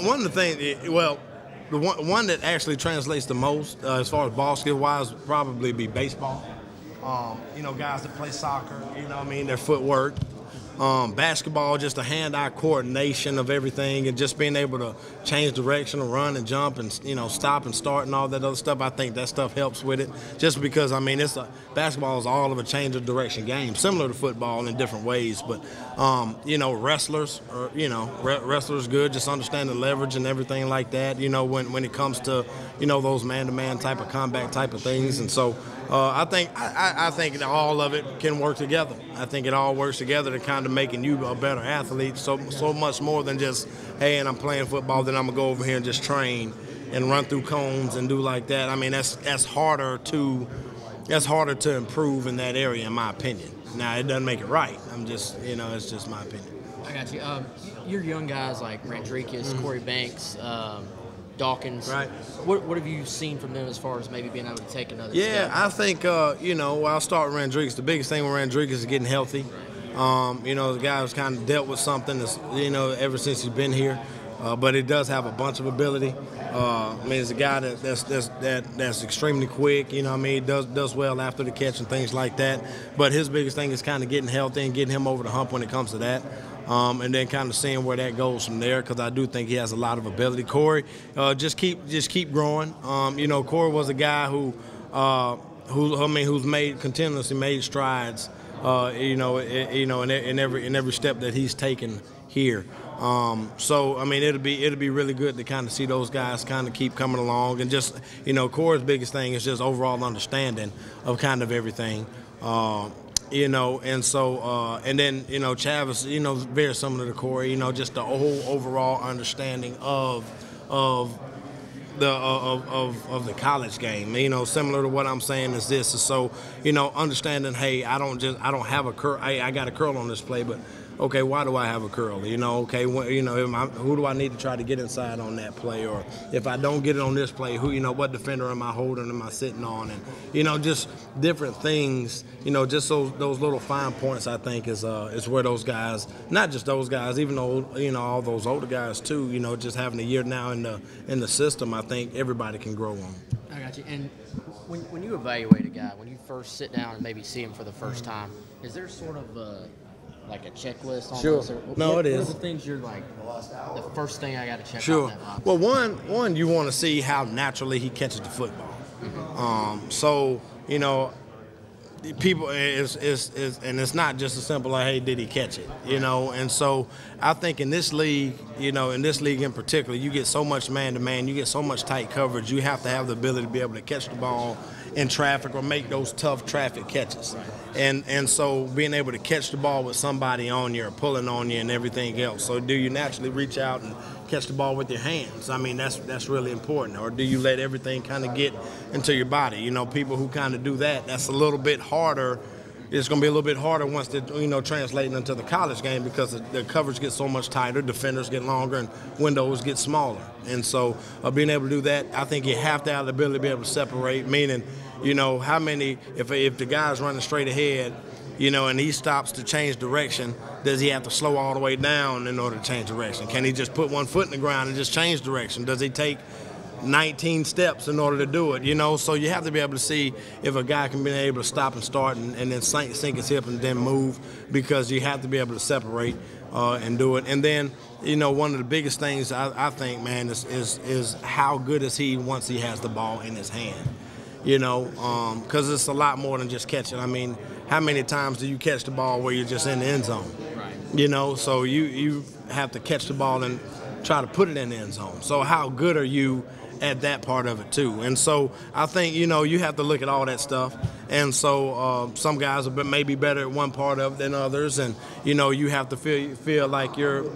One of the things, well, the one that actually translates the most as far as ball skill wise would probably be baseball. Guys that play soccer, their footwork. Basketball, just the hand-eye coordination of everything, and just being able to change direction and run and jump and stop and start and all that other stuff. I think that stuff helps with it. Just because basketball is all of a change of direction game, similar to football in different ways. But wrestlers, wrestlers good. Just understand the leverage and everything like that. When it comes to those man-to-man type of combat type of things, and so. I think that all of it can work together. I think it all works together to kind of making you a better athlete. So much more than just, hey, and I'm playing football, then I'm gonna go over here and just train and run through cones and do like that. I mean, that's harder to improve in that area, in my opinion. Now it doesn't make it right. I'm just, it's just my opinion. I got you. You're young guys like Randricus, Corey Banks. Dawkins. Right. What have you seen from them as far as maybe being able to take another step? Yeah, I think, I'll start with Randricus. The biggest thing with Randricus is getting healthy. The guy has kind of dealt with something that's, ever since he's been here. But he does have a bunch of ability. He's a guy that's extremely quick. He does well after the catch and things like that. But his biggest thing is kind of getting healthy and getting him over the hump when it comes to that. And then kind of seeing where that goes from there, because I do think he has a lot of ability. Corey, just keep growing. Corey was a guy who's continuously made strides. In every step that he's taken here. It'll be really good to kind of see those guys kind of keep coming along, and just Corey's biggest thing is just overall understanding of kind of everything. And then Chavis, very similar to Corey, just the whole overall understanding of the college game, similar to what I'm saying is this. So, understanding, hey, I don't have a curl. I got a curl on this play, but okay, why do I have a curl? Who do I need to try to get inside on that play? Or if I don't get it on this play, what defender am I holding? Am I sitting on? And just different things. Just those little fine points. I think is where those guys, not just those guys, even though all those older guys too. Just having a year now in the system, I think everybody can grow on. I got you. And when you evaluate a guy, when you first sit down and maybe see him for the first time, is there sort of like a checklist on Sure. this? No, it is. What are the things you're like, the first thing I got to check Sure. out that box? Well, one, you want to see how naturally he catches the football. People is and it's not just as simple like, hey, did he catch it? And so I think in this league, in particular, you get so much man-to-man, you get so much tight coverage, you have to have the ability to be able to catch the ball in traffic or make those tough traffic catches. And so being able to catch the ball with somebody on you or pulling on you and everything else. So do you naturally reach out and catch the ball with your hands? I mean, that's really important. Or do you let everything kind of get into your body? People who kind of do that, that's a little bit harder. It's going to be a little bit harder once they're, translating into the college game, because the coverage gets so much tighter, defenders get longer, and windows get smaller. And so being able to do that, I think you have to have the ability to be able to separate, meaning, how many, if the guy's running straight ahead, and he stops to change direction, does he have to slow all the way down in order to change direction? Can he just put one foot in the ground and just change direction? Does he take 19 steps in order to do it, so you have to be able to see if a guy can be able to stop and start and then sink his hip and then move, because you have to be able to separate and do it. And then, one of the biggest things I think, man, is how good is he once he has the ball in his hand, because it's a lot more than just catching. I mean, how many times do you catch the ball where you're just in the end zone? Right. So you have to catch the ball and try to put it in the end zone. So how good are you at that part of it too? And so I think you have to look at all that stuff. And so some guys are maybe better at one part of it than others, and you have to feel like your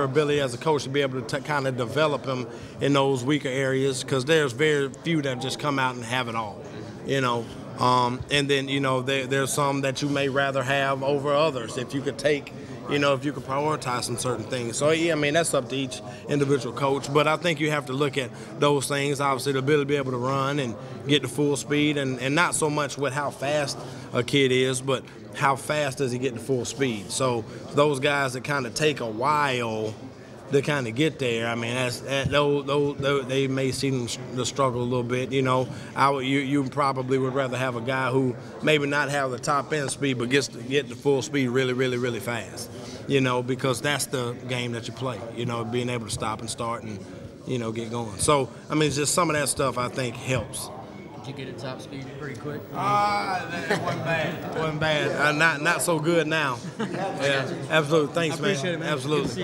ability as a coach to be able to kind of develop them in those weaker areas, because there's very few that just come out and have it all. And then there's some that you may rather have over others if you could take. If you could prioritize some certain things. So, yeah, I mean, that's up to each individual coach. But I think you have to look at those things. Obviously, the ability to be able to run and get to full speed, and not so much with how fast a kid is, but how fast does he get to full speed. So those guys that kind of take a while to kind of get there. I mean, those they may seem to struggle a little bit. You know, you probably would rather have a guy who maybe not have the top end speed, but get the full speed really fast. You know, because that's the game that you play. You know, being able to stop and start and get going. So I mean, just some of that stuff I think helps. Did you get a top speed pretty quick? It wasn't bad. It wasn't bad. Not so good now. Yeah, absolutely. Thanks, man. Appreciate it, man. Absolutely.